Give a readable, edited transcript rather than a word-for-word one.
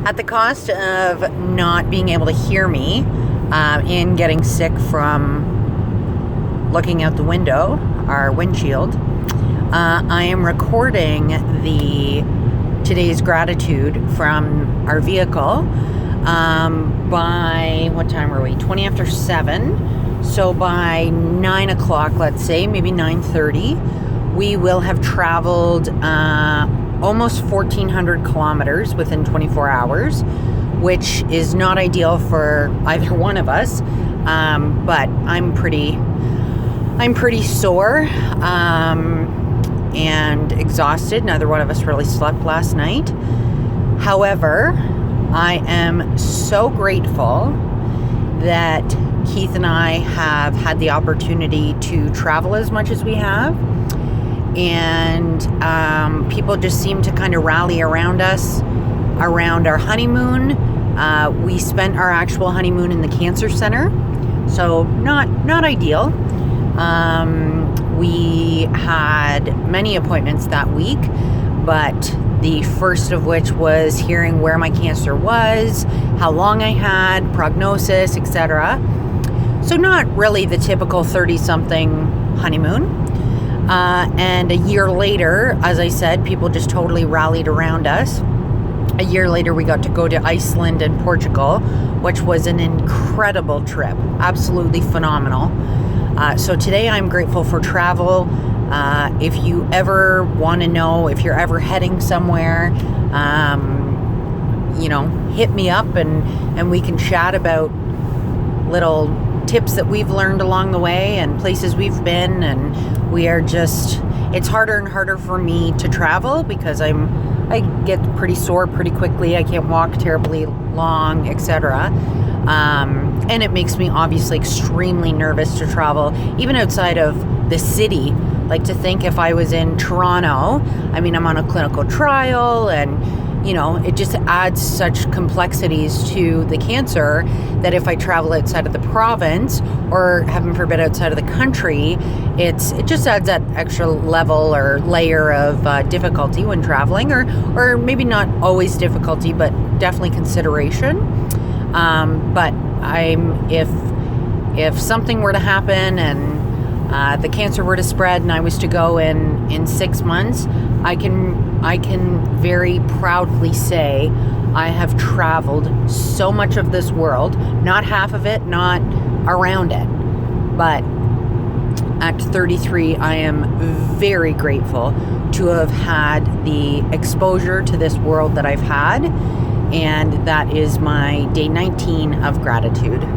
At the cost of not being able to hear me and getting sick from looking out the window, our windshield, I am recording today's gratitude from our vehicle by, what time are we? 20 after 7. So by 9 o'clock, let's say, maybe 9:30, we will have traveled almost 1,400 kilometers within 24 hours, which is not ideal for either one of us. But I'm pretty sore and exhausted. Neither one of us really slept last night. However, I am so grateful that Keith and I have had the opportunity to travel as much as we have. And people just seem to kind of rally around us around our honeymoon. We spent our actual honeymoon in the cancer center, so not ideal. We had many appointments that week, but the first of which was hearing where my cancer was, how long I had, prognosis, etc. So not really the typical 30-something honeymoon. And a year later, as I said, people just totally rallied around us. A year later, we got to go to Iceland and Portugal, which was an incredible trip. Absolutely phenomenal. So today I'm grateful for travel. If you ever want to know, if you're ever heading somewhere, hit me up and we can chat about little tips that we've learned along the way and places we've been. And it's harder and harder for me to travel because I get pretty sore pretty quickly. I can't walk terribly long, etc. And it makes me obviously extremely nervous to travel, even outside of the city. Like, to think if I was in Toronto, I'm on a clinical trial, and it just adds such complexities to the cancer that if I travel outside of the province, or heaven forbid outside of the country, it just adds that extra level or layer of difficulty when traveling, or maybe not always difficulty, but definitely consideration. But if something were to happen and the cancer were to spread and I was to go in 6 months, I can very proudly say I have traveled so much of this world, not half of it, not around it, but at 33, I am very grateful to have had the exposure to this world that I've had, and that is my day 19 of gratitude.